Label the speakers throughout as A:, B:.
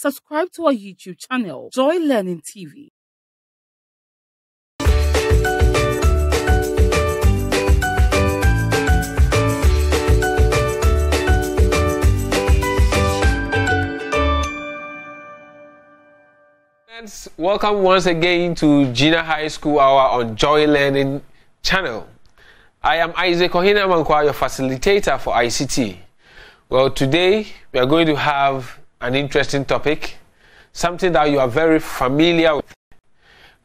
A: subscribe to our YouTube channel, Joy Learning TV.
B: Welcome once again to Junior High School Hour on Joy Learning channel. I am Isaac Ohina Mankwa, your facilitator for ICT. Well, today we are going to have an interesting topic, something that you are very familiar with,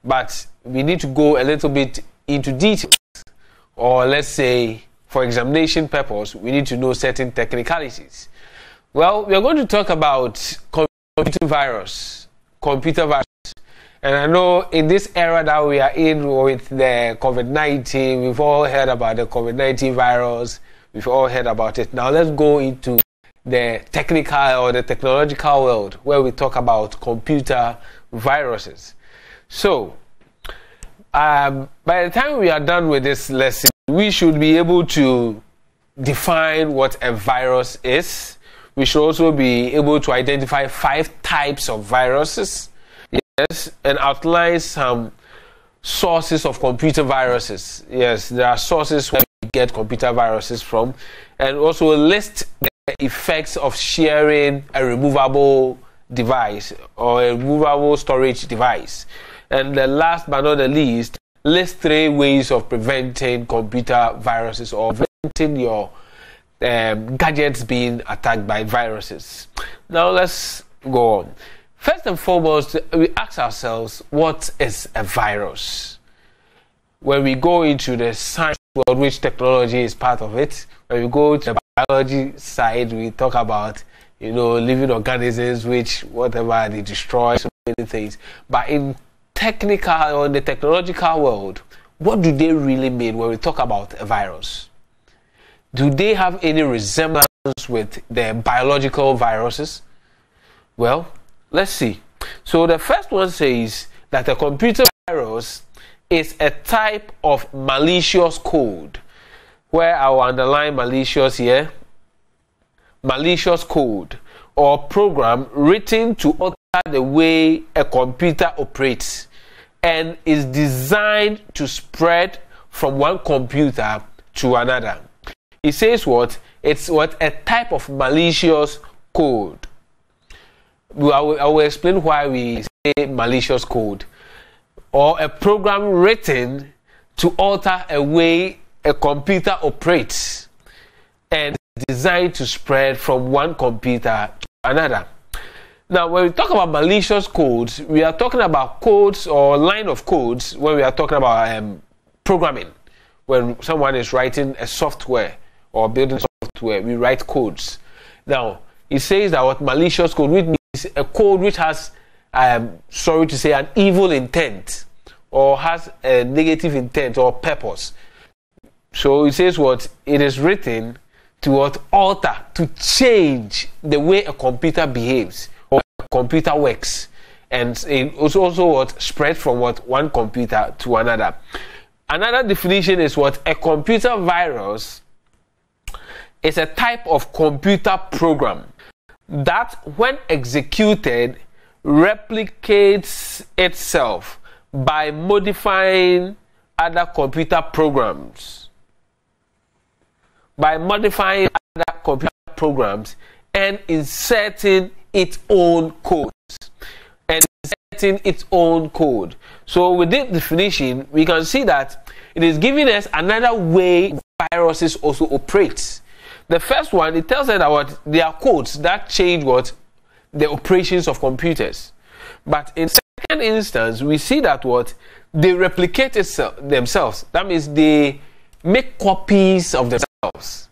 B: but we need to go a little bit into details, or let's say for examination purpose, we need to know certain technicalities. Well, we are going to talk about computer virus. And I know in this era that we are in with the COVID-19, we've all heard about the COVID-19 virus. We've all heard about it. Now let's go into the technical or the technological world where we talk about computer viruses. So, by the time we are done with this lesson, we should be able to define what a virus is. We should also be able to identify 5 types of viruses, yes, and outline some sources of computer viruses. Yes, there are sources where we get computer viruses from, and also list the effects of sharing a removable device or a removable storage device. And the last but not the least, list 3 ways of preventing computer viruses or preventing your gadgets being attacked by viruses. Now let's go on. First and foremost, we ask ourselves, what is a virus? When we go into the science world, which technology is part of it, when we go to the biology side, we talk about, living organisms, which whatever they destroy, so many things. But in technical or in the technological world, what do they really mean when we talk about a virus? Do they have any resemblance with the biological viruses? Well, let's see. So the first one says that a computer virus is a type of malicious code, where I will underline malicious here. Malicious code or program written to alter the way a computer operates and is designed to spread from one computer to another. It says what? It's what? A type of malicious code. I will explain why we say malicious code. Or a program written to alter a way a computer operates and designed to spread from one computer to another. Now, when we talk about malicious codes, we are talking about codes or line of codes when we are talking about programming. When someone is writing a software or building software, we write codes. Now, it says that what malicious code, which means a code which has, an evil intent or has a negative intent or purpose. So it says what? It is written to alter, to change the way a computer behaves or a computer works. And it also spread from one computer to another. Another definition is a computer virus is a type of computer program that, when executed, replicates itself by modifying other computer programs. By modifying other computer programs and inserting its own codes. So with this definition, we can see that it is giving us another way viruses also operate. The first one, it tells us that there are codes that change the operations of computers. But in second instance, we see that they replicate themselves. That means they make copies of themselves.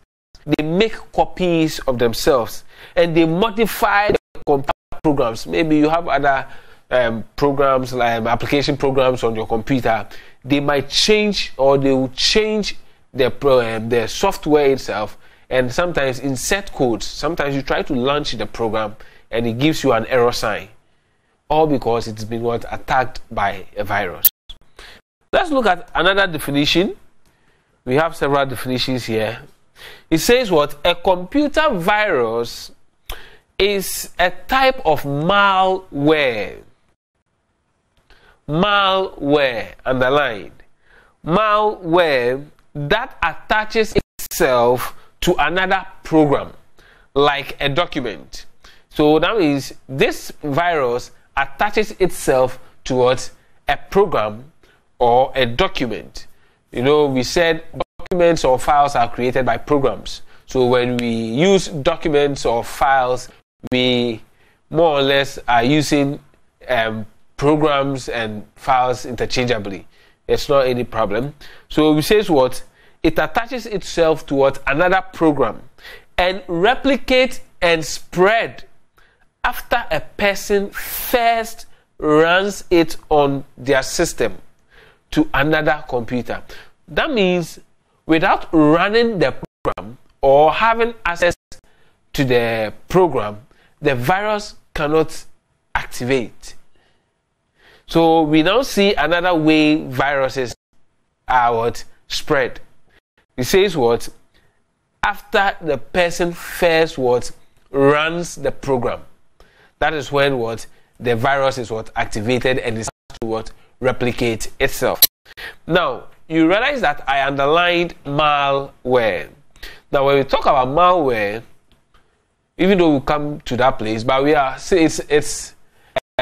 B: And they modify the computer programs. Maybe you have other programs like application programs on your computer. They might change, or they will change the software itself, and sometimes insert codes. Sometimes you try to launch the program and it gives you an error sign, all because it's been attacked by a virus. Let's look at another definition. We have several definitions here. It says a computer virus is a type of malware. Malware, underlined. Malware that attaches itself to another program, like a document. So that means this virus attaches itself towards a program or a document. You know, we said documents or files are created by programs. So when we use documents or files, we more or less are using programs and files interchangeably. It's not any problem. So we say what? It attaches itself towards another program and replicates and spread after a person first runs it on their system to another computer. That means without running the program or having access to the program, the virus cannot activate. So we now see another way viruses are spread. It says what? After the person first runs the program. That is when the virus is activated and it starts to replicate itself. Now you realize that I underlined malware. Now when we talk about malware, even though we come to that place, but we are say it's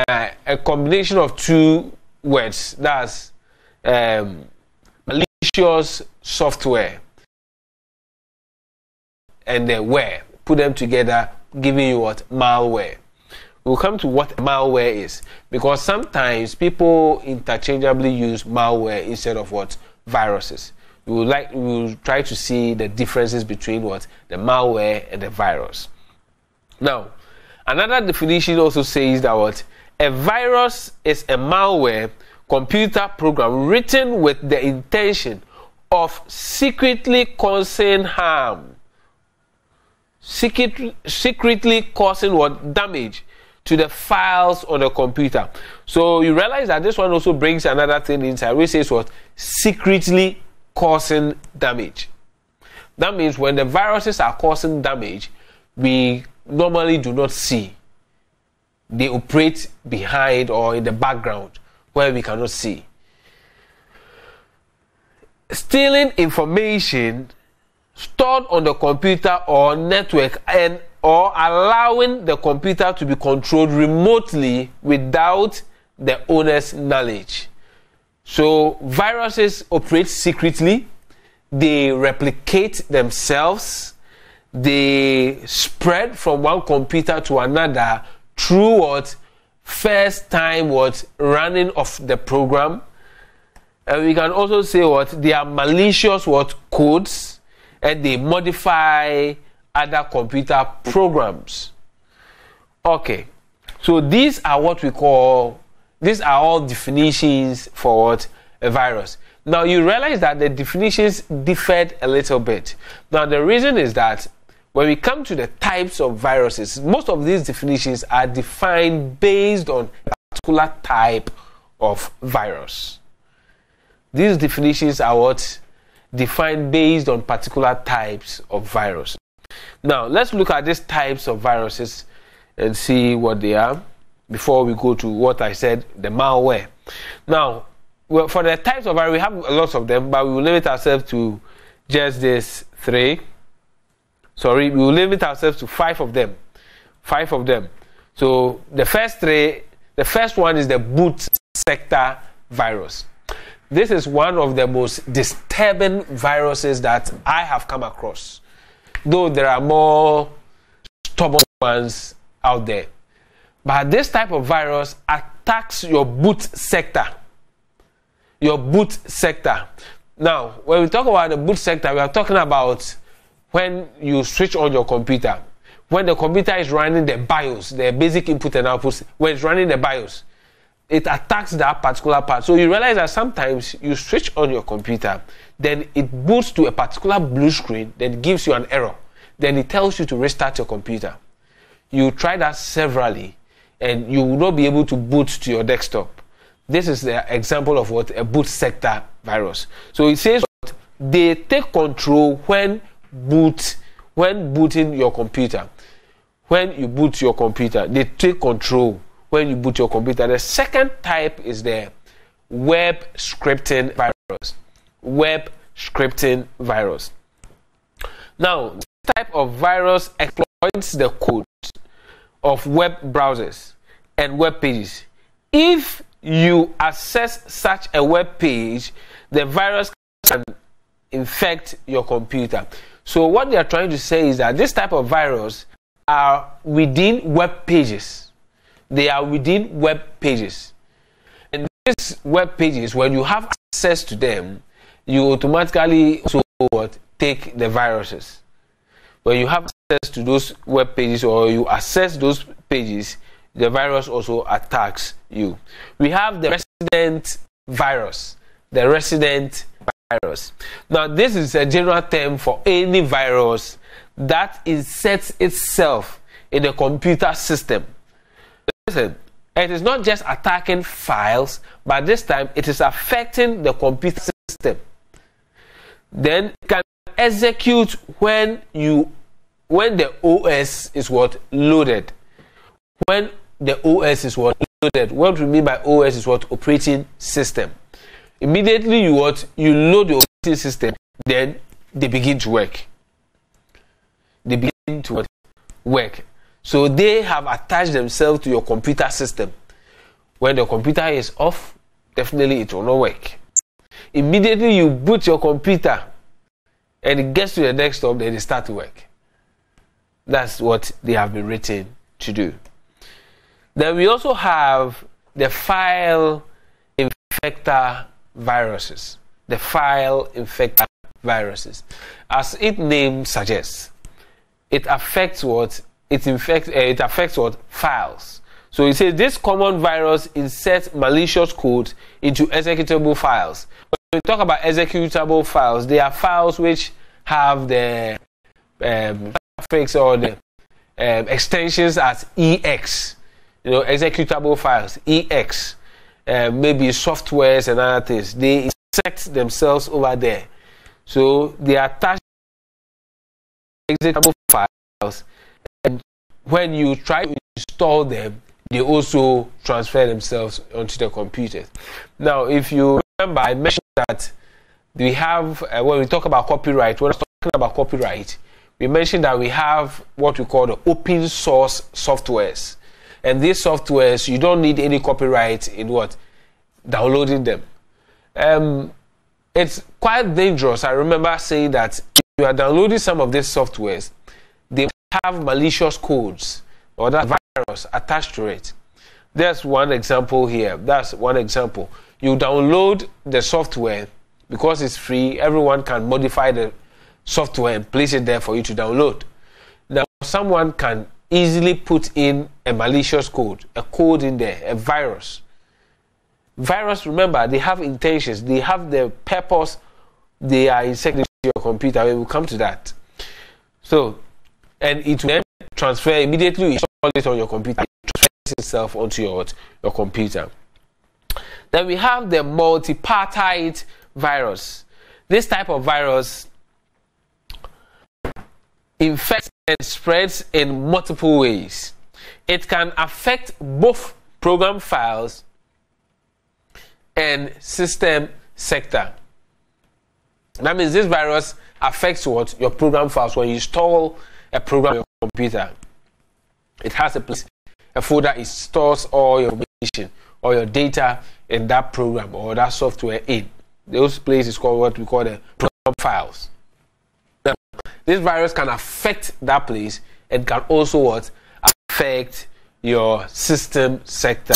B: a combination of two words. That's malicious software and the ware. Put them together, giving you malware. We'll come to what malware is, because sometimes people interchangeably use malware instead of viruses. We will try to see the differences between the malware and the virus. Now, another definition also says that a virus is a malware computer program written with the intention of secretly causing harm. Secretly causing damage to the files on the computer. So you realize that this one also brings another thing inside, which says secretly causing damage. That means when the viruses are causing damage, we normally do not see. They operate behind or in the background where we cannot see. Stealing information stored on the computer or network or allowing the computer to be controlled remotely without the owner's knowledge. So viruses operate secretly, they replicate themselves, they spread from one computer to another through first time running of the program. And we can also say they are malicious codes, and they modify other computer programs. Okay, so these are all definitions for a virus. Now you realize that the definitions differed a little bit. Now the reason is that when we come to the types of viruses, most of these definitions are defined based on a particular type of virus. These definitions are defined based on particular types of virus. Now let's look at these types of viruses and see what they are before we go to what I said, the malware. Now, for the types of virus, we have a lot of them, but we will limit ourselves to just these three. Sorry, we will limit ourselves to 5 of them. 5 of them. So the first one is the boot sector virus. This is one of the most disturbing viruses that I have come across, though there are more stubborn ones out there. But this type of virus attacks your boot sector. Your boot sector. Now, when we talk about the boot sector, we are talking about when you switch on your computer. When the computer is running the BIOS, the basic input and output, when it's running the BIOS, it attacks that particular part. So you realize that sometimes you switch on your computer, then it boots to a particular blue screen, then it gives you an error. Then it tells you to restart your computer. You try that severally, and you will not be able to boot to your desktop. This is the example of a boot sector virus. So it says they take control when booting your computer. when you boot your computer. They take control when you boot your computer. The second type is the web scripting virus. Web scripting virus. Now, this type of virus exploits the code of web browsers and web pages. If you access such a web page, the virus can infect your computer. So what they are trying to say is that this type of virus are within web pages. They are within web pages. And these web pages, when you have access to them, you automatically also take the viruses. When you have access to those web pages or you access those pages, the virus also attacks you. We have the resident virus. The resident virus. Now, this is a general term for any virus that inserts itself in a computer system. Listen, it is not just attacking files, but this time it is affecting the computer system. Then it can execute when the OS is loaded. When the OS is loaded. What we mean by OS is operating system. Immediately you load the operating system, then they begin to work. They begin to work. So they have attached themselves to your computer system. When the computer is off, definitely it will not work. Immediately you boot your computer and it gets to the desktop, then they start to work. That's what they have been written to do. Then we also have the file infector viruses. The file infector viruses. As its name suggests, it affects what? It affects what? Files. So it says this common virus inserts malicious code into executable files. When we talk about executable files, they are files which have the graphics or the extensions as EX. Executable files, EX. Maybe softwares and other things. They insert themselves over there. So they attach executable files, and when you try to install them, they also transfer themselves onto the computers. Now, if you remember, I mentioned that we have, when we talk about copyright, when I was talking about copyright, we mentioned that we have what we call the open source softwares. And these softwares, you don't need any copyright in downloading them. It's quite dangerous. I remember saying that if you are downloading some of these softwares, they have malicious codes or that virus attached to it. There's one example here. That's one example. You download the software because it's free. Everyone can modify the software and place it there for you to download. Now, someone can easily put in a malicious code, a code in there, a virus. Virus, remember, they have intentions, they have the purpose, they are inserted into your computer. We will come to that. So, and it will then transfer immediately. You install it on your computer, it transfers itself onto your computer. Then we have the multipartite virus. This type of virus infects and spreads in multiple ways. It can affect both program files and system sector. That means this virus affects what? Your program files. When you install a program on your computer, it has a place, a folder, it stores all your information or your data in that program or that software in. Those places called what we call the program files. Now, this virus can affect that place and can also affect your system sector.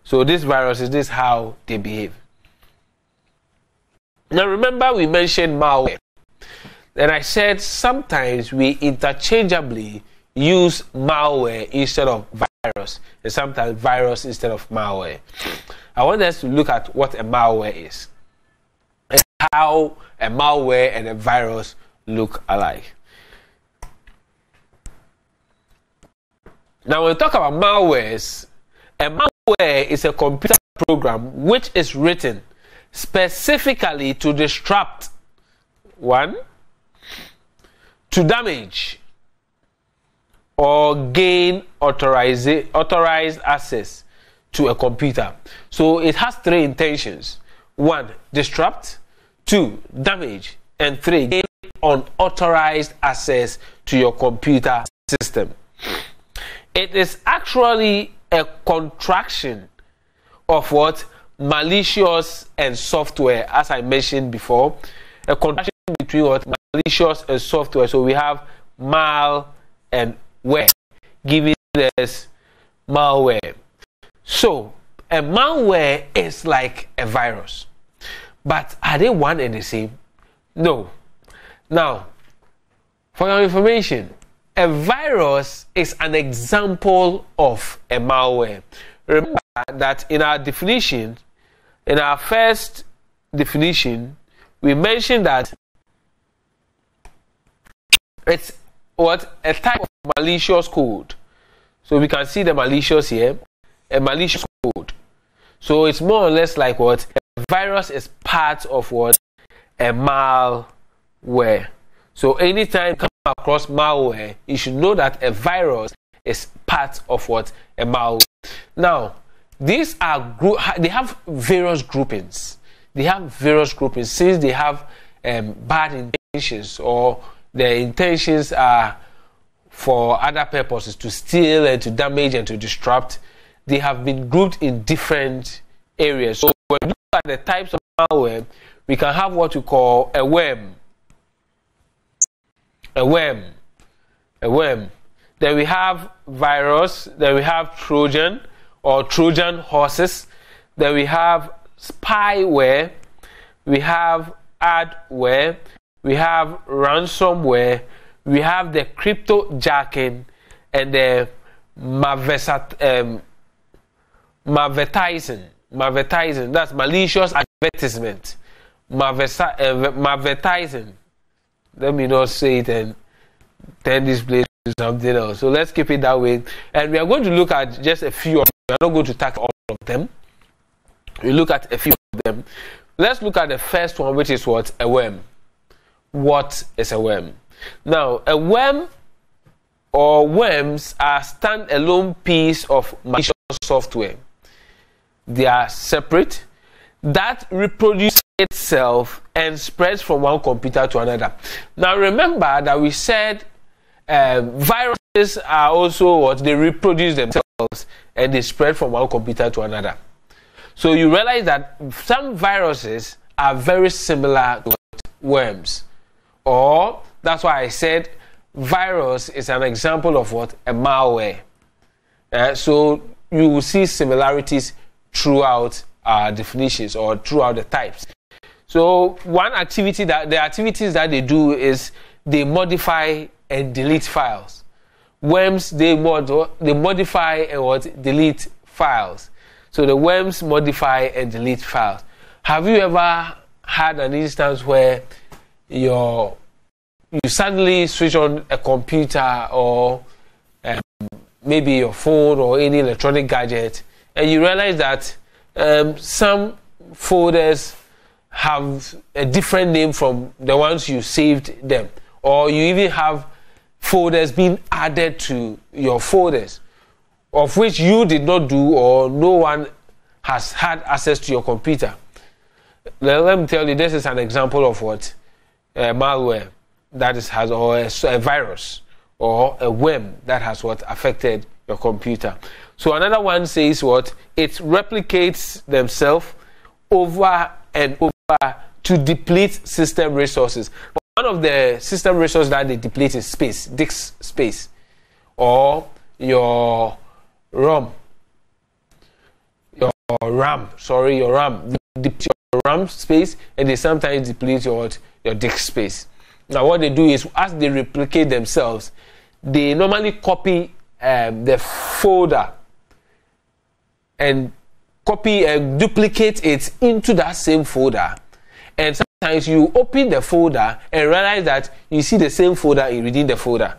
B: So this viruses, this is how they behave. Now remember we mentioned malware. And I said sometimes we interchangeably use malware instead of virus. And sometimes virus instead of malware. I want us to look at what a malware is. And how a malware and a virus look alike. Now when we talk about malwares, a malware is a computer program which is written specifically to disrupt, one, to damage, or gain authorized access to a computer. So it has three intentions: 1, disrupt; 2, damage; and 3, gain unauthorized access to your computer system. It is actually a contraction of what? Malicious and software, as I mentioned before. A contraction between what? Malicious and software. So we have mal and ware, giving us malware. So a malware is like a virus, but are they one and the same? No. Now, for your information, a virus is an example of a malware. Remember that in our definition, in our first definition, we mentioned that it's what? A type of malicious code. So we can see the malicious here, a malicious code. So it's more or less like what? A virus is part of what? A malware. So anytime you come across malware, you should know that a virus is part of what? A malware. Now, these are they have various groupings. They have various groupings since they have bad intentions, or their intentions are for other purposes, to steal and to damage and to disrupt. They have been grouped in different areas. So when we look at the types of malware, we can have what we call a worm. A worm. Then we have virus. Then we have Trojan or Trojan horses. Then we have spyware. We have adware. We have ransomware. We have the cryptojacking and the malvertising. That's malicious advertisement. Malvertising. Let me not say it and turn this place to something else. So let's keep it that way. And we are going to look at just a few of them. We are not going to tackle all of them. We look at a few of them. Let's look at the first one, which is what? A worm. What is a worm? Now, a worm or worms are stand-alone piece of malicious software. They are separate, that reproduce itself and spreads from one computer to another. Now remember that we said viruses are also what? They reproduce themselves and they spread from one computer to another. So you realize that some viruses are very similar to worms. Or that's why I said virus is an example of what? A malware. So you will see similarities throughout our definitions or throughout the types. So the activities that they do is they modify and delete files. Worms, they modify and delete files. So the worms modify and delete files. Have you ever had an instance where you suddenly switch on a computer or maybe your phone or any electronic gadget, and you realize that some folders have a different name from the ones you saved them, or you even have folders being added to your folders of which you did not do, or no one has had access to your computer. Now, let me tell you, this is an example of what? Malware that has, or a virus or a worm that has what? Affected your computer. So another one says what? It replicates themselves over and over to deplete system resources. But one of the system resources that they deplete is space, disk space, or your RAM. Your RAM. They deplete your RAM space, and they sometimes deplete your disk space. Now what they do is, as they replicate themselves, they normally copy the folder and copy and duplicate it into that same folder. And sometimes you open the folder and realize that you see the same folder within the folder.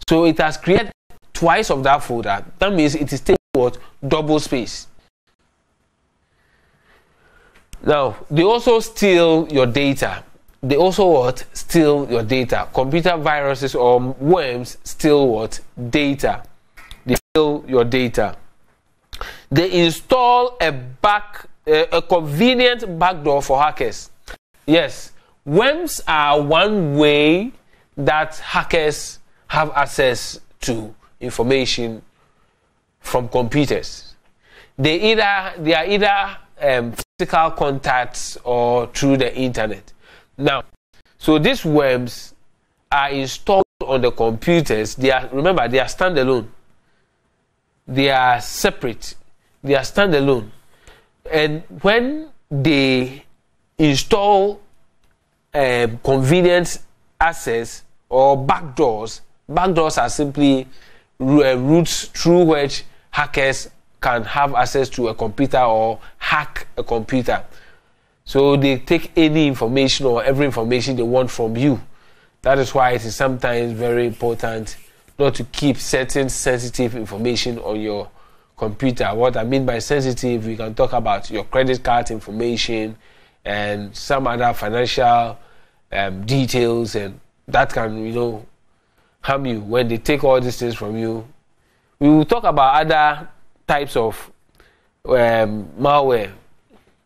B: So it has created twice of that folder. That means it is taking what? Double space. Now, they also steal your data. they also what? Steal your data. Computer viruses or worms steal what? Data. They steal your data. They install a convenient backdoor for hackers. Yes, worms are one way that hackers have access to information from computers. They are either physical contacts or through the internet. Now, so these worms are installed on the computers. Remember, they are standalone. They are separate. They are standalone. And when they install convenient access or backdoors are simply routes through which hackers can have access to a computer or hack a computer. So they take any information or every information they want from you. That is why it is sometimes very important not to keep certain sensitive information on your computer. What I mean by sensitive, we can talk about your credit card information and some other financial details, and that can, harm you when they take all these things from you. We will talk about other types of malware.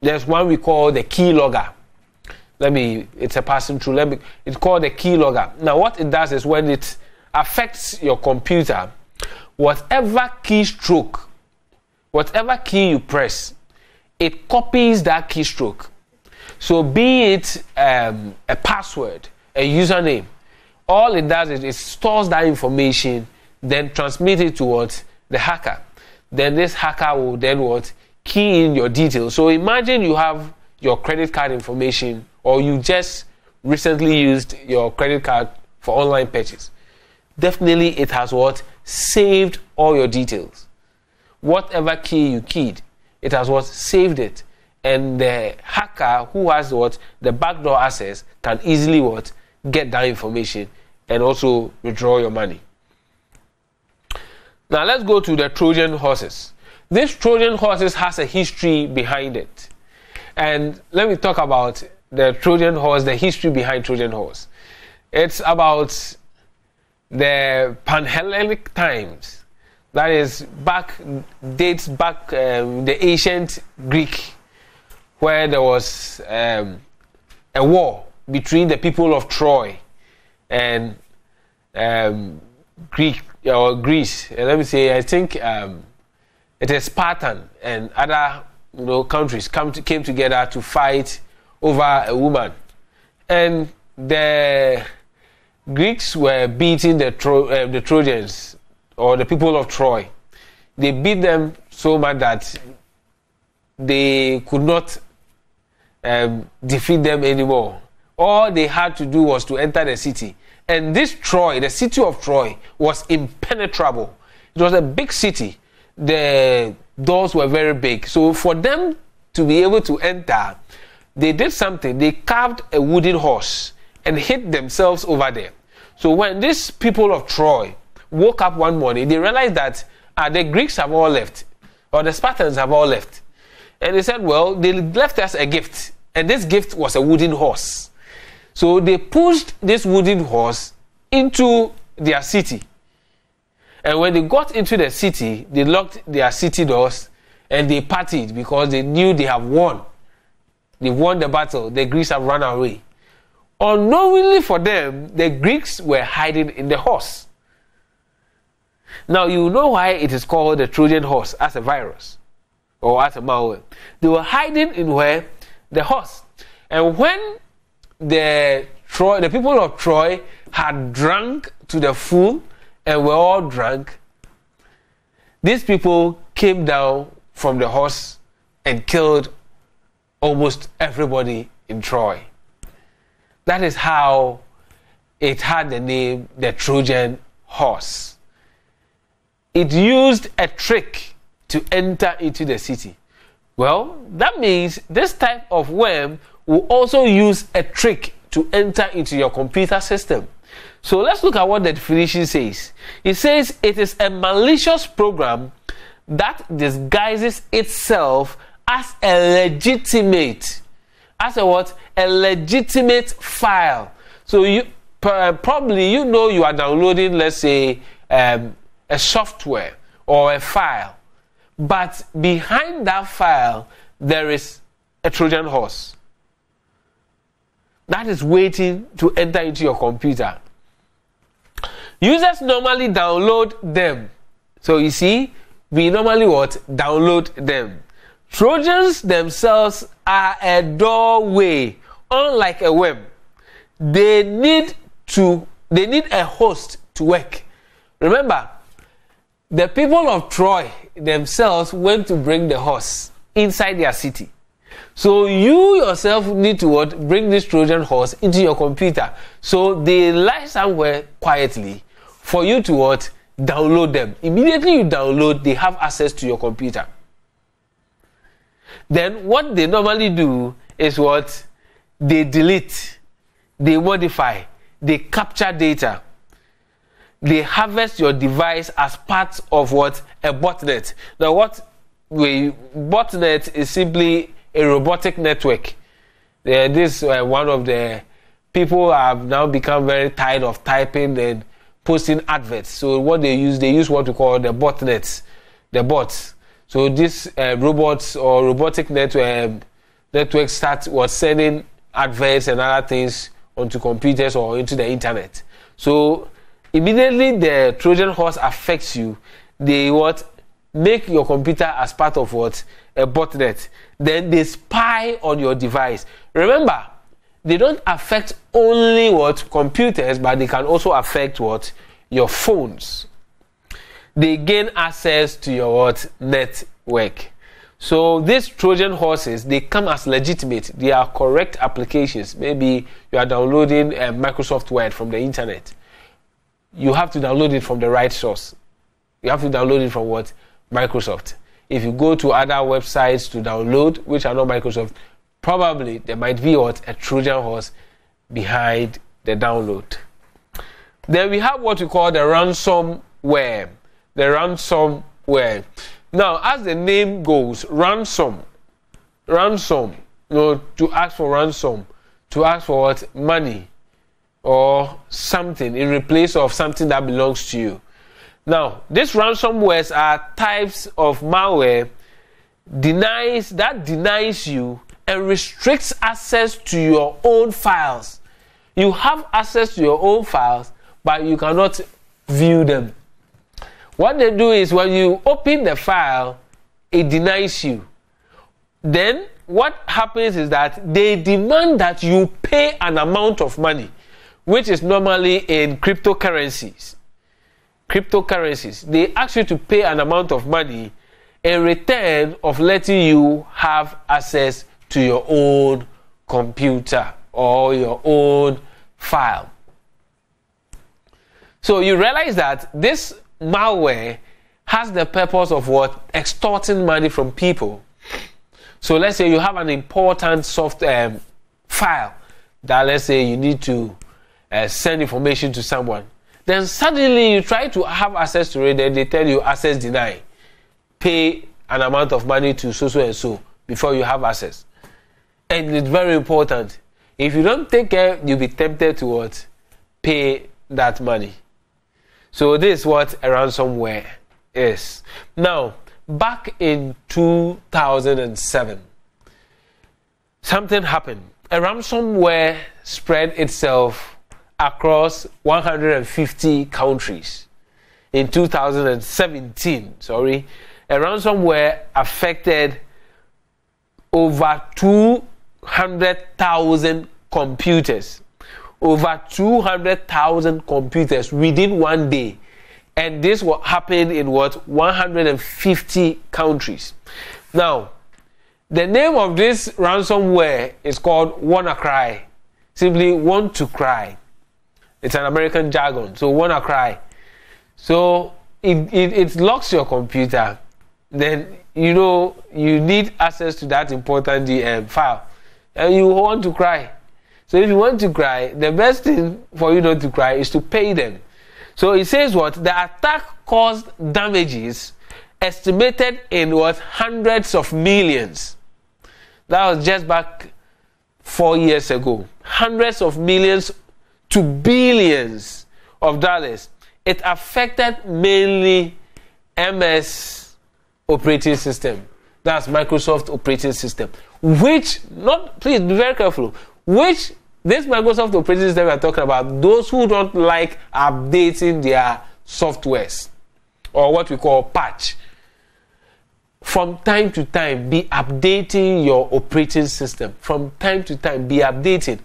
B: There's one we call the keylogger. It's a passing through. It's called the keylogger. Now, what it does is when it affects your computer, whatever keystroke, whatever key you press, it copies that keystroke. So be it a password, a username, all it does is it stores that information, then transmits it towards the hacker. Then this hacker will then key in your details. So imagine you have your credit card information, or you just recently used your credit card for online purchase. Definitely it has saved all your details. Whatever key you keyed, it has saved it. And the hacker who has the backdoor access can easily get that information and also withdraw your money. Now let's go to the Trojan horses. This Trojan horses has a history behind it. And let me talk about the Trojan horse, the history behind Trojan horse. It's about the Pan-Hellenic times. That is dates back the ancient Greek, where there was a war between the people of Troy and Greece. And let me say, I think it is Spartan and other countries came together to fight over a woman, and the Greeks were beating the Trojans, or the people of Troy. They beat them so much that they could not defeat them anymore. All they had to do was to enter the city. And this Troy, the city of Troy, was impenetrable. It was a big city. The doors were very big. So for them to be able to enter, they did something. They carved a wooden horse and hid themselves over there. So when these people of Troy woke up one morning, they realized that the Greeks have all left, or the Spartans have all left. And they said, well, they left us a gift. And this gift was a wooden horse. So they pushed this wooden horse into their city. And when they got into the city, they locked their city doors and they partied because they knew they have won. They won the battle. The Greeks have run away. Unknowingly for them, the Greeks were hiding in the horse. Now you know why it is called the Trojan horse as a virus or as a malware. They were hiding in where? The horse. And when the people of Troy had drunk to the full and were all drunk, these people came down from the horse and killed almost everybody in Troy. That is how it had the name the Trojan horse. It used a trick to enter into the city. Well, that means this type of worm will also use a trick to enter into your computer system. So let's look at what the definition says. It says it is a malicious program that disguises itself as a legitimate as a what? A legitimate file. So you probably you are downloading, let's say, a software or a file, but behind that file there is a Trojan horse that is waiting to enter into your computer. Users normally download them. So you see, we normally what? Download them. Trojans themselves are a doorway. Unlike a web, they need a host to work. Remember, the people of Troy themselves went to bring the horse inside their city. So you yourself need to what? Bring this Trojan horse into your computer. So they lie somewhere quietly for you to what? Download them. Immediately you download, they have access to your computer. Then what they normally do is what? They delete, they modify, they capture data. They harvest your device as part of what? A botnet. Now botnet is simply a robotic network. This one of the people have now become very tired of typing and posting adverts. So what they use what we call the botnets, the bots. So this robots or robotic network start sending adverts and other things onto computers or into the internet. So immediately the Trojan horse affects you. They make your computer as part of what? A botnet. Then they spy on your device. Remember, they don't affect only what? Computers, but they can also affect what? Your phones. They gain access to your what? Network. So these Trojan horses, they come as legitimate. They are correct applications. Maybe you are downloading Microsoft Word from the internet. You have to download it from the right source. You have to download it from what? Microsoft. If you go to other websites to download, which are not Microsoft, probably there might be what? A Trojan horse behind the download. Then we have what we call the ransomware. The ransomware. Now, as the name goes, ransom, to ask for ransom, to ask for what? Money or something in replace of something that belongs to you. Now, these ransomwares are types of malware that denies you and restricts access to your own files. You have access to your own files, but you cannot view them. What they do is when you open the file, it denies you. Then what happens is that they demand that you pay an amount of money, which is normally in cryptocurrencies. They ask you to pay an amount of money in return of letting you have access to your own computer or your own file. So you realize that this malware has the purpose of what? Extorting money from people. So let's say you have an important file that, let's say, you need to send information to someone. Then suddenly you try to have access to it, then they tell you access denied. Pay an amount of money to so and so before you have access. And it's very important. If you don't take care, you'll be tempted to what? Pay that money. So this is what a ransomware is. Now, back in 2007, something happened. A ransomware spread itself across 150 countries. In 2017, a ransomware affected over 200,000 computers. Over 200,000 computers within one day. And this happened in 150 countries. Now, the name of this ransomware is called Wannacry. Simply want to cry. It's an American jargon. So Wannacry. So it locks your computer. Then you need access to that important file. And you want to cry. So if you want to cry, the best thing for you not to cry is to pay them. So it says what? The attack caused damages estimated in hundreds of millions. That was just back 4 years ago. Hundreds of millions to billions of dollars. It affected mainly MS operating system. That's Microsoft operating system. Which, please be very careful, which this Microsoft operating system we are talking about, those who don't like updating their softwares, or what we call patch. From time to time, be updating your operating system. From time to time, be updating.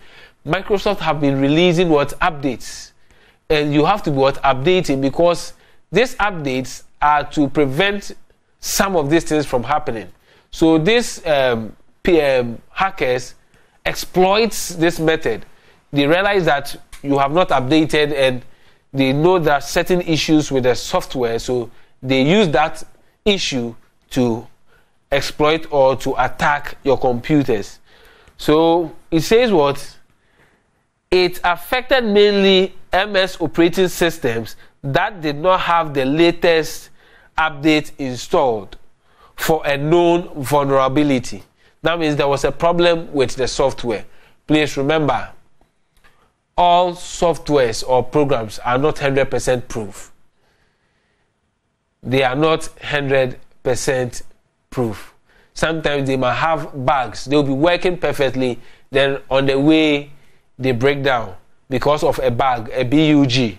B: Microsoft have been releasing updates, and you have to be updating, because these updates are to prevent some of these things from happening. So these hackers exploits this method. They realize that you have not updated, and they know there are certain issues with the software, so they use that issue to exploit or to attack your computers. So it says it affected mainly MS operating systems that did not have the latest update installed for a known vulnerability. That means there was a problem with the software. Please remember, all softwares or programs are not 100% proof. They are not 100% proof. Sometimes they might have bugs. They'll be working perfectly, then on the way they break down because of a bug, a bug.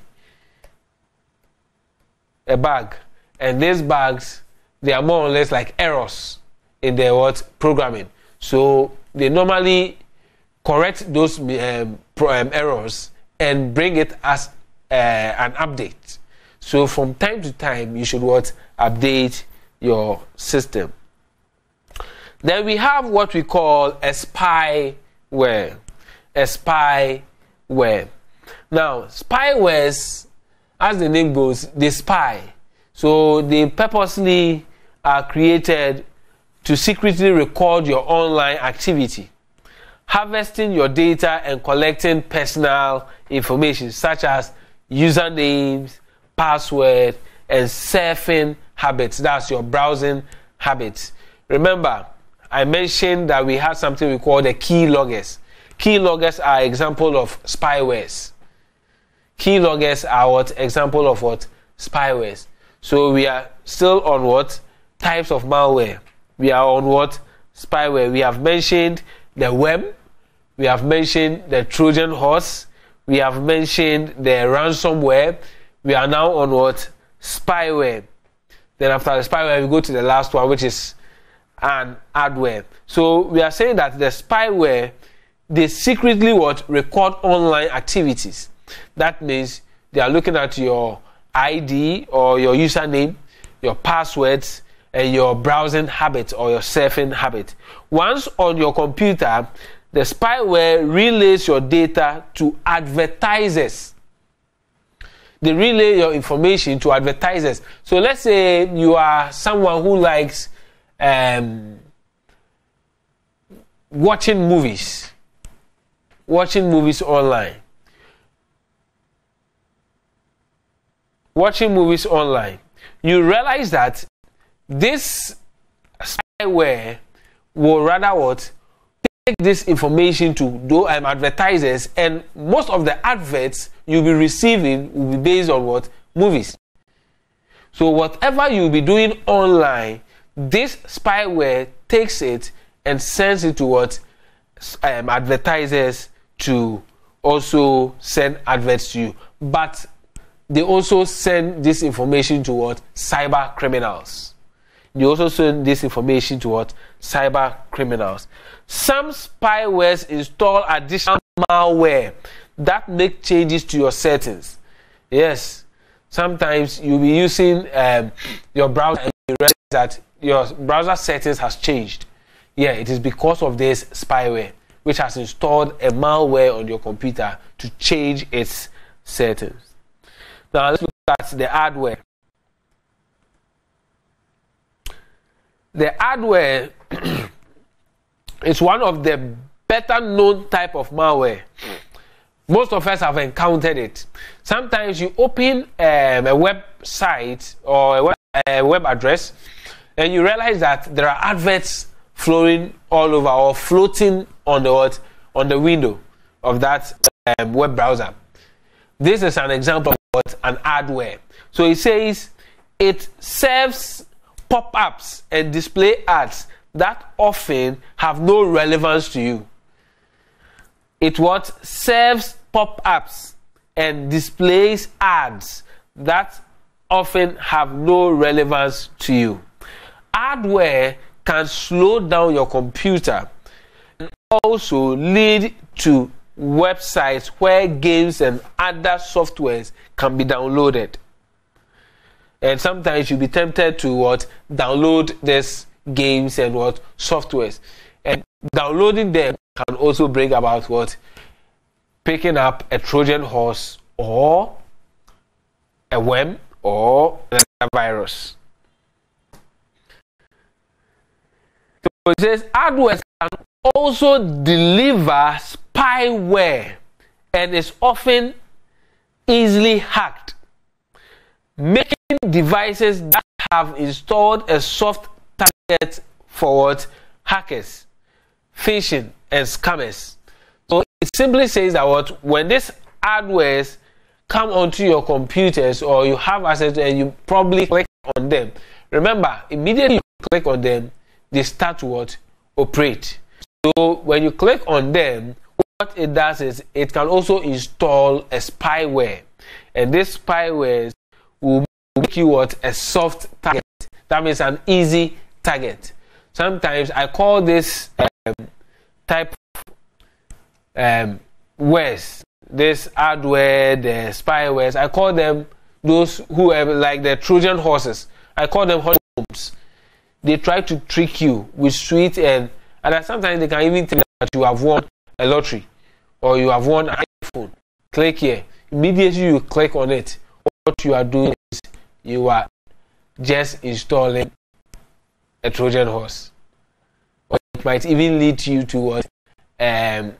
B: A bug. And these bugs, they are more or less like errors in their programming. So they normally correct those errors and bring it as an update. So from time to time, you should update your system. Then we have what we call a spyware. A spyware. Now, spywares, as the name goes, they spy. So they purposely are created to secretly record your online activity, harvesting your data and collecting personal information such as usernames, password, and surfing habits. That's your browsing habits. Remember, I mentioned that we had something we call the keyloggers. Keyloggers are example of spywares. Keyloggers are example of spywares. So we are still on types of malware. We are on spyware. We have mentioned the web. We have mentioned the Trojan Horse. We have mentioned the ransomware. We are now on spyware. Then after the spyware, we go to the last one, which is an adware. So we are saying that the spyware, they secretly record online activities. That means they are looking at your ID or your username, your passwords, and your browsing habit or your surfing habit. Once on your computer, the spyware relays your data to advertisers. They relay your information to advertisers. So let's say you are someone who likes watching movies online. Watching movies online. You realize that this spyware will rather take this information to advertisers, and most of the adverts you'll be receiving will be based on movies. So whatever you'll be doing online, this spyware takes it and sends it to advertisers to also send adverts to you. But they also send this information to cyber criminals. They also send this information to cyber criminals. Some spywares install additional malware that make changes to your settings. Yes, sometimes you'll be using your browser and you realize that your browser settings has changed. Yeah, it is because of this spyware, which has installed a malware on your computer to change its settings. Now let's look at the adware. The adware is one of the better known type of malware. Most of us have encountered it. Sometimes you open a website or a web address and you realize that there are adverts flowing all over or floating on the on the window of that web browser. This is an example of what an adware. So it says it serves pop-ups and display ads that often have no relevance to you. It what serves pop-ups and displays ads that often have no relevance to you. Adware can slow down your computer and also lead to websites where games and other softwares can be downloaded. And sometimes you'll be tempted to download these games and softwares. And downloading them can also bring about picking up a Trojan horse or a worm or a virus. So it says adware can also deliver spyware and is often easily hacked, making devices that have installed a soft target for hackers, phishing, and scammers. So it simply says that when these adwares come onto your computers or you have access and you probably click on them, remember, immediately you click on them, they start to operate. So when you click on them, what it does is it can also install a spyware, and this spyware will make you a soft target. That means an easy target. Sometimes I call this type of wares, this adware, the spywares, I call them those who have like the Trojan horses. I call them honeycombs. They try to trick you with sweet and sometimes they can even think that you have won a lottery or you have won an iPhone. Click here. Immediately you click on it. What you are doing is you are just installing a Trojan horse. Or it might even lead you to a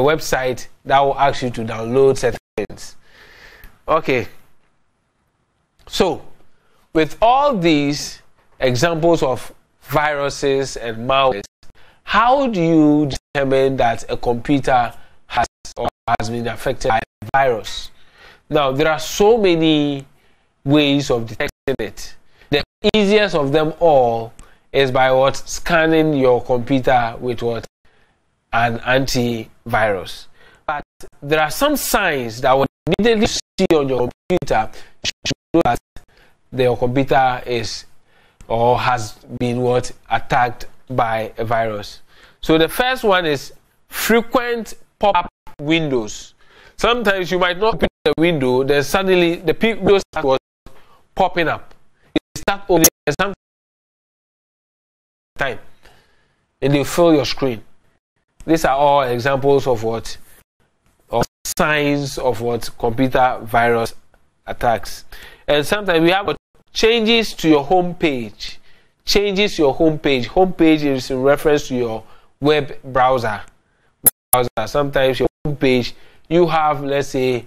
B: website that will ask you to download certain things. Okay. So, with all these examples of viruses and malware, how do you determine that a computer has been affected by a virus? Now, there are so many ways of detecting it. The easiest of them all is by scanning your computer with an antivirus. But there are some signs that when you immediately see on your computer, you should know that your computer is or has been attacked by a virus. So the first one is frequent pop-up windows. Sometimes you might not open the window, then suddenly the windows start popping up. It starts only some time, and they fill your screen. These are all examples of signs of computer virus attacks. And sometimes we have changes to your home page. Changes to your home page. Home page is in reference to your web browser. Sometimes your home page, you have, let's say,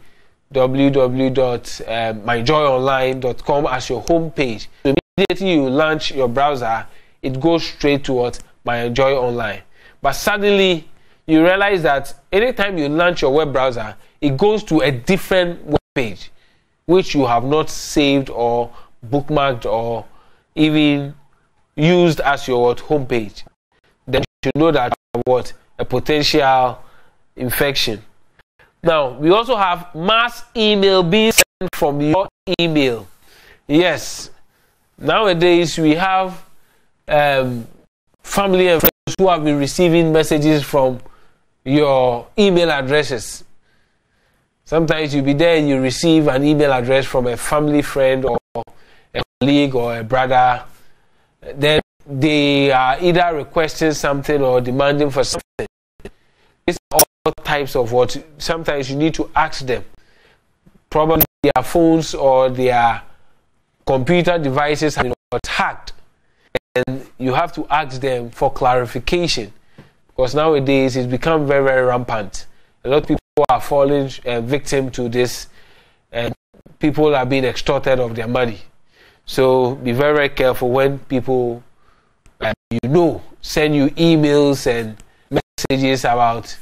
B: www.myjoyonline.com as your home page. So immediately you launch your browser, it goes straight to My Enjoy Online. But suddenly you realize that anytime you launch your web browser, it goes to a different web page, which you have not saved or bookmarked or even used as your home page. Then you should know that a potential infection. Now, we also have mass email being sent from your email. Yes, nowadays we have family and friends who have been receiving messages from your email addresses. Sometimes you'll be there and you receive an email address from a family friend or a colleague or a brother. Then they are either requesting something or demanding for something. These are all types of sometimes you need to ask them. Probably their phones or their computer devices have been hacked. And you have to ask them for clarification. Because nowadays it's become very, very rampant. A lot of people are falling victim to this, and people are being extorted of their money. So be very, very careful when people send you emails and messages messages about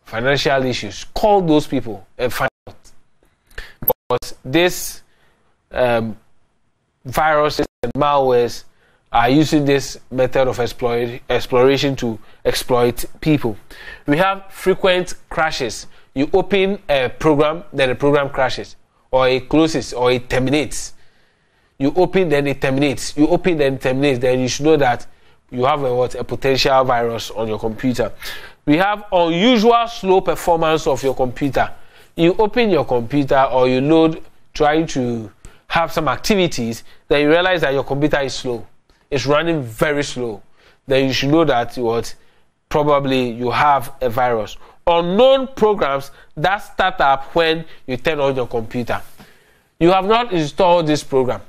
B: financial issues, call those people and find out. Because this viruses and malwares are using this method of exploration to exploit people. We have frequent crashes. You open a program, then the program crashes, or it closes, or it terminates. You open, then it terminates. You open, then it terminates. Then you should know that you have a potential virus on your computer. We have unusual slow performance of your computer. You open your computer or you load trying to have some activities, then you realize that your computer is slow. It's running very slow. Then you should know that probably you have a virus. Unknown programs that start up when you turn on your computer. You have not installed this program.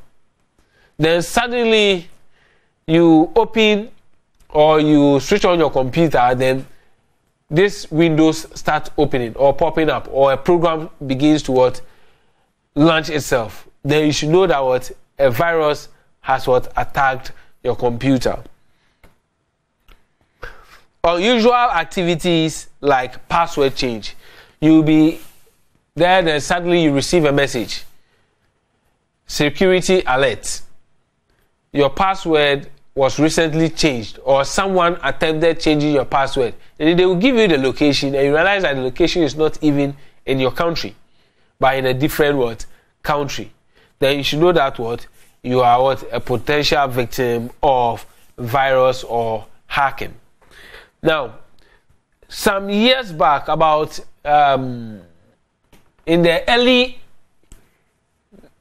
B: Then suddenly you open or you switch on your computer, then this windows start opening or popping up, or a program begins to launch itself. Then you should know that a virus has attacked your computer. Unusual activities like password change. You'll be there, then suddenly you receive a message. Security alert. Your password was recently changed, or someone attempted changing your password. And they will give you the location, and you realize that the location is not even in your country, but in a different country. Then you should know that you are a potential victim of virus or hacking. Now, some years back, about in the early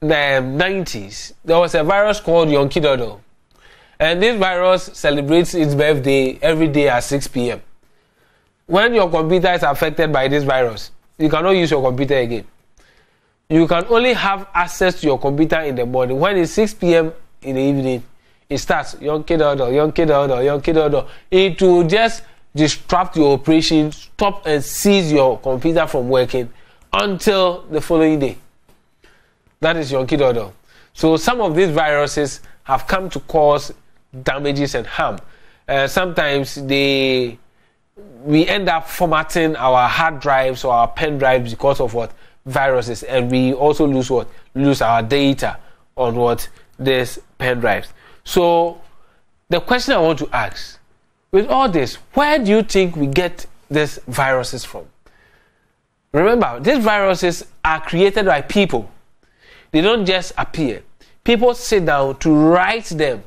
B: 90s, there was a virus called Yonky Doodle. And this virus celebrates its birthday every day at 6 p.m. When your computer is affected by this virus, you cannot use your computer again. You can only have access to your computer in the morning. When it's 6 p.m. in the evening, it starts Yonky Doodle, Yonky Doodle, Yonky Doodle. It will just disrupt your operation, stop and seize your computer from working until the following day. That is Yonky Doodle. So some of these viruses have come to cause damages and harm. Sometimes we end up formatting our hard drives or our pen drives because of viruses, and we also lose our data on these pen drives. So the question I want to ask, with all this, where do you think we get these viruses from? Remember, these viruses are created by people. They don't just appear. People sit down to write them.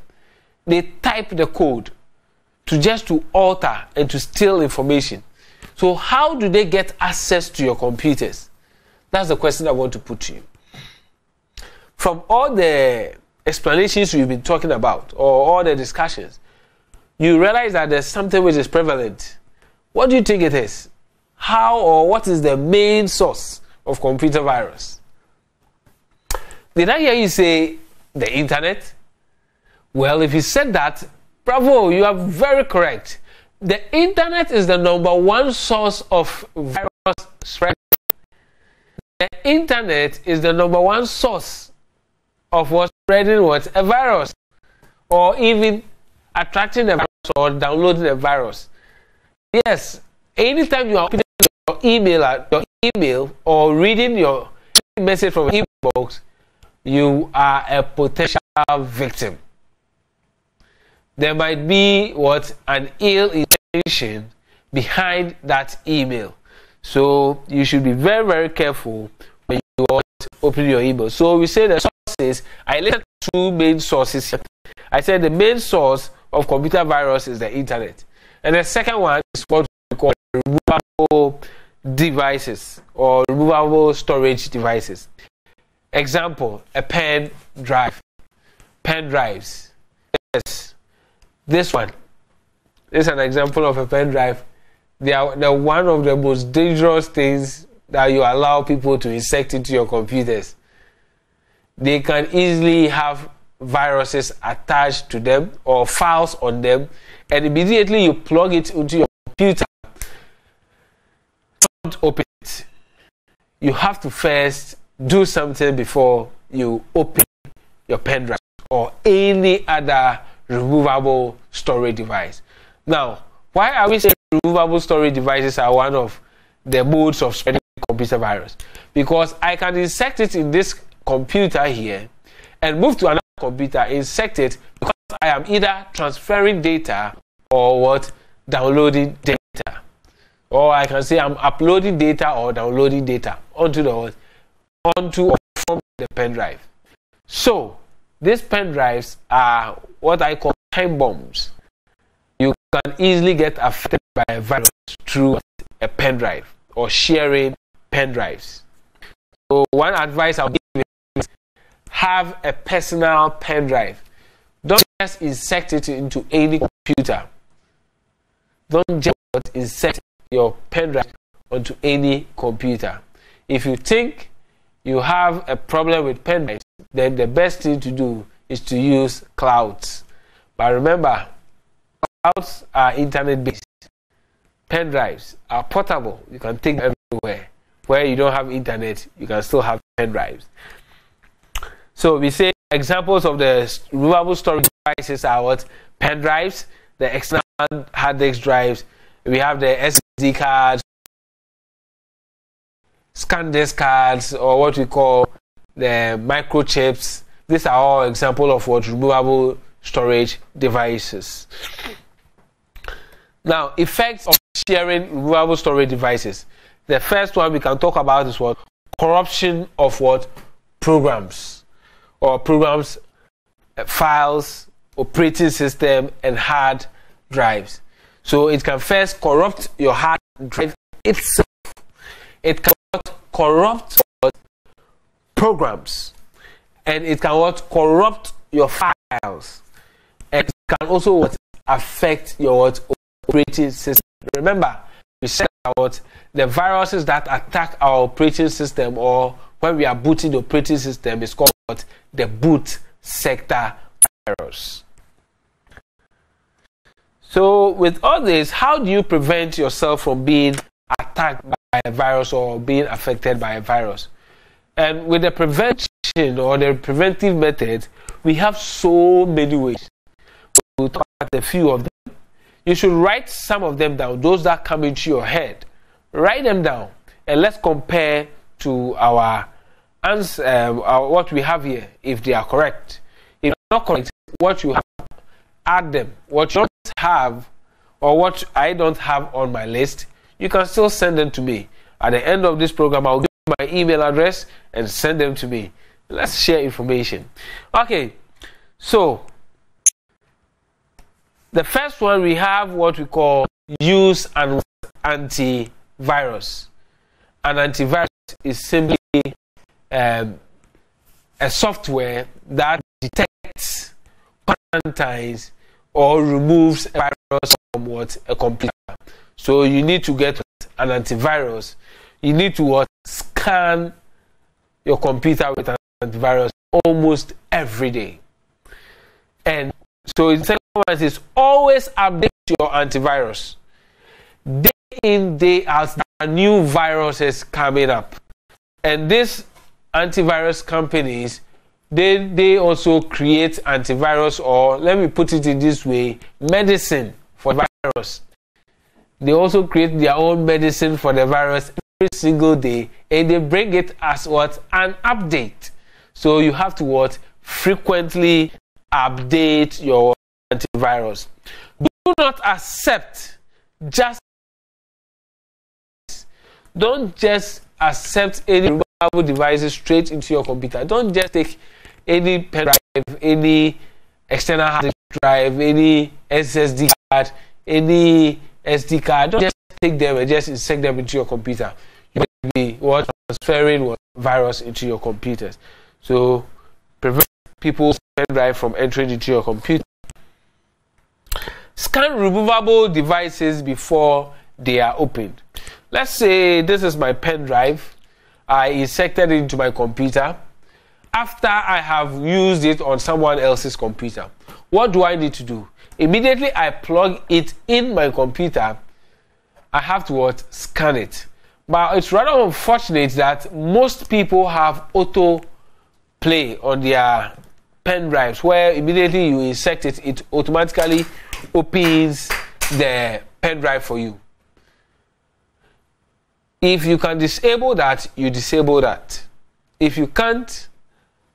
B: They type the code to alter and to steal information. So how do they get access to your computers? That's the question I want to put to you. From all the explanations we've been talking about, or all the discussions, you realize that there's something which is prevalent. What do you think it is? How or what is the main source of computer virus? Did I hear you say the internet? Well, if you said that, bravo, you are very correct. The internet is the number one source of virus spread. The internet is the number one source of spreading a virus, or even attracting a virus or downloading a virus. Yes, anytime you are opening your email or reading your message from your inbox, you are a potential victim. There might be an ill intention behind that email. So you should be very, very careful when you open your email. So we say the sources. I listed two main sources. I said the main source of computer virus is the internet. And the second one is what we call removable devices or removable storage devices. Example, a pen drive. Pen drives. Yes. This one. This is an example of a pen drive. They're one of the most dangerous things that you allow people to insert into your computers. They can easily have viruses attached to them or files on them, and immediately you plug it into your computer. Don't open it. You have to first do something before you open your pen drive or any other removable storage device. Now, why are we saying removable storage devices are one of the modes of spreading computer virus, because I can insert it in this computer here and move to another computer, insert it, because I am either transferring data or what, downloading data. Or I can say I'm uploading data or downloading data onto the what, onto or from the pen drive. So these pen drives are what I call time bombs. You can easily get affected by a virus through a pen drive or sharing pen drives. So one advice I'll give you is have a personal pen drive. Don't just insert it into any computer. Don't just insert your pen drive onto any computer. If you think you have a problem with pen drives, then the best thing to do is to use clouds. But remember, clouds are internet-based. Pen drives are portable. You can take them everywhere. Where you don't have internet, you can still have pen drives. So we say examples of the removable storage devices are what? Pen drives, the external hard disk drives. We have the SD cards, scan disk cards, or what we call the microchips. These are all examples of what removable storage devices. Now, effects of sharing removable storage devices. The first one we can talk about is what? Corruption of what? Programs. Or programs, files, operating system, and hard drives. So it can first corrupt your hard drive itself. It can corrupt programs. And it can what? Corrupt your files. And it can also what? Affect your what? Operating system. Remember, we said about the viruses that attack our operating system, or when we are booting the operating system, is called what? The boot sector virus. So with all this, how do you prevent yourself from being attacked by a virus or being affected by a virus? And with the prevention or the preventive method, we have so many ways. We'll talk about a few of them. You should write some of them down, those that come into your head. Write them down, and let's compare to our answer, what we have here, if they are correct. If not correct, what you have, add them. What you don't have, or what I don't have on my list, you can still send them to me. At the end of this program, I'll give you my email address and send them to me. Let's share information. Okay, so the first one, we have what we call use and antivirus. An antivirus is simply a software that detects, quarantines, or removes a virus from what? A computer. So you need to get an antivirus. You need to what? Scan your computer with an antivirus almost every day. And so the second one is always update your antivirus. Day in, day out, there are new viruses coming up. And these antivirus companies, they also create antivirus, or let me put it in this way, medicine for the virus. They also create their own medicine for the virus every single day, and they bring it as what? An update. So you have to what? Frequently update your antivirus. Do not accept just, don't just accept any removable devices straight into your computer. Don't just take any pen drive, any external hard disk drive, any SSD card, any SD card. Don't just take them and just insert them into your computer. You will be what? Transferring what? Virus into your computers. So prevent people's pen drive from entering into your computer. Scan removable devices before they are opened. Let's say this is my pen drive. I inserted it into my computer. After I have used it on someone else's computer, what do I need to do? Immediately I plug it in my computer, I have to what? Scan it. But it's rather unfortunate that most people have auto play on their pen drives, where immediately you insert it, it automatically opens the pen pen drive for you. If you can disable that, you disable that. If you can't,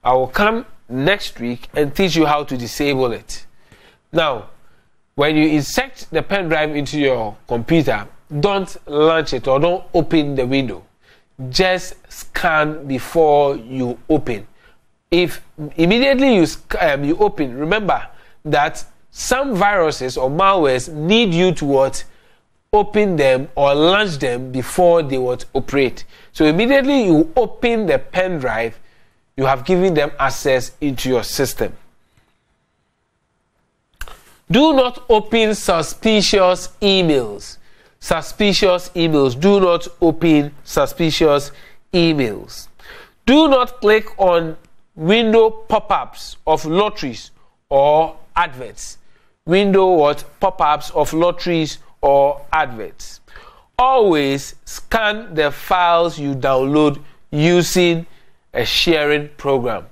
B: I will come next week and teach you how to disable it. Now, when you insert the pen drive into your computer, don't launch it or don't open the window. Just scan before you open. If immediately you open, remember that some viruses or malwares need you to open them or launch them before they operate. So immediately you open the pen drive, you have given them access into your system. Do not open suspicious emails. Suspicious emails. Do not open suspicious emails. Do not click on window pop-ups of lotteries or adverts. Window pop-ups of lotteries or adverts. Always scan the files you download using a sharing program.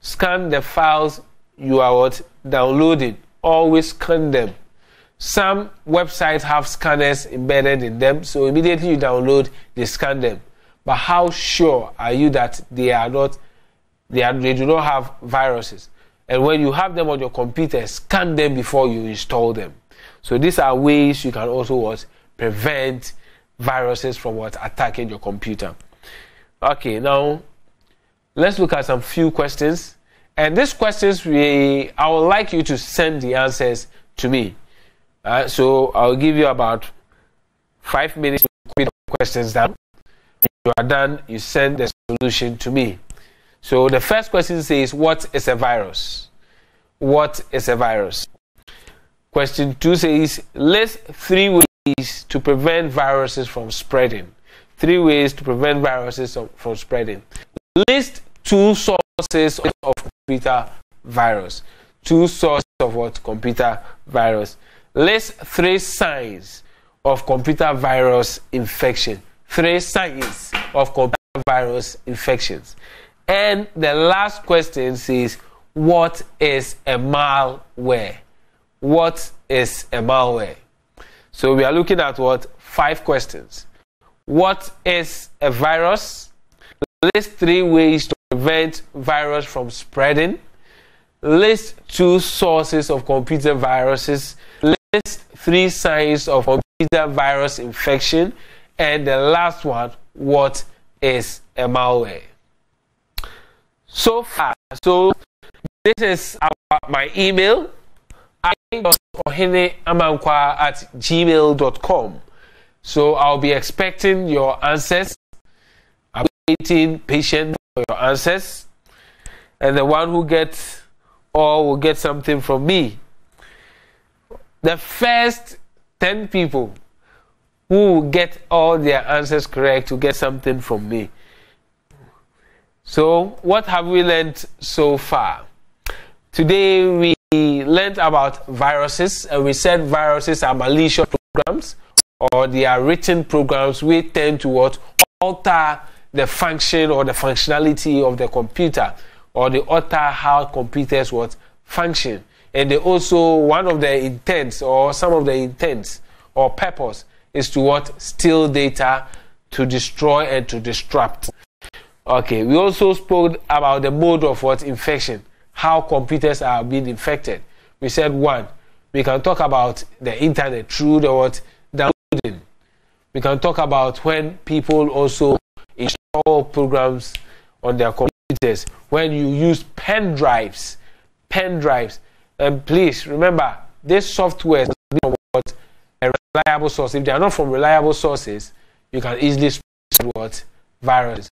B: Scan the files you are downloading. Always scan them. Some websites have scanners embedded in them, so immediately you download, they scan them. But how sure are you that they do not have viruses? And when you have them on your computer, scan them before you install them. So these are ways you can also prevent viruses from attacking your computer. Okay, now let's look at some few questions. And these questions, I would like you to send the answers to me. So I'll give you about 5 minutes to put the questions down. When you are done, you send the solution to me. So the first question says, what is a virus? What is a virus? Question 2 says, list 3 ways to prevent viruses from spreading. 3 ways to prevent viruses from spreading. List 2 sources of computer virus. 2 sources of computer virus. List 3 signs of computer virus infection. 3 signs of computer virus infections. And the last question says, what is a malware? What is a malware? So we are looking at 5 questions. What is a virus? List 3 ways to prevent virus from spreading. List 2 sources of computer viruses. List 3 signs of computer virus infection. And the last one, what is a malware? So far, this is my email, i.ohene@gmail.com. So I'll be expecting your answers. I'm waiting patient for your answers. And the one who gets all will get something from me. The first 10 people who will get all their answers correct will get something from me. So what have we learned so far? Today we learned about viruses, and we said viruses are malicious programs, or they are written programs which tend to alter the function or the functionality of the computer, or they alter how computers function. And they also, one of the intents or some of the intents or purpose is to steal data, to destroy and to disrupt. Okay, we also spoke about the mode of infection, how computers are being infected. We said 1, we can talk about the internet through the downloading. We can talk about when people also install programs on their computers, when you use pen drives. And please remember, this software is from a reliable source. If they are not from reliable sources, you can easily spread viruses.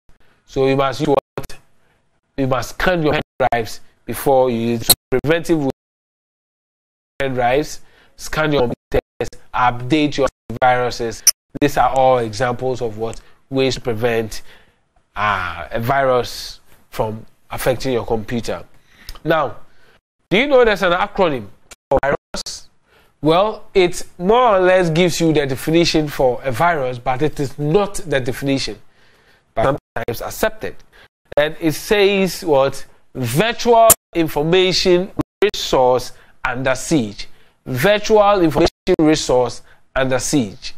B: So you must use you must scan your pen drives before you use preventive pen drives, scan your computers, update your viruses. These are all examples of ways to prevent a virus from affecting your computer. Now, do you know there's an acronym for virus? Well, it more or less gives you the definition for a virus, but it is not the definition, but sometimes accepted. And it says virtual information resource under siege. Virtual information resource under siege.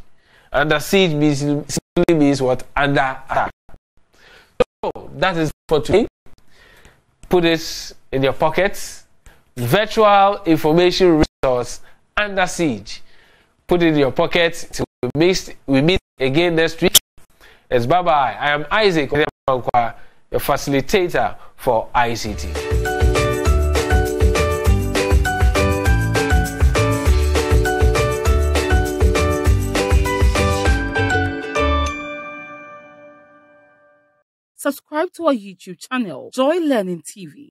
B: Under siege simply means what? Under attack. So that is for today. Put this in your pockets. Virtual information resource under siege. Put it in your pockets till we meet again next week. It's bye-bye. I am Isaac, your facilitator for ICT.
A: Subscribe to our YouTube channel, Joy Learning TV.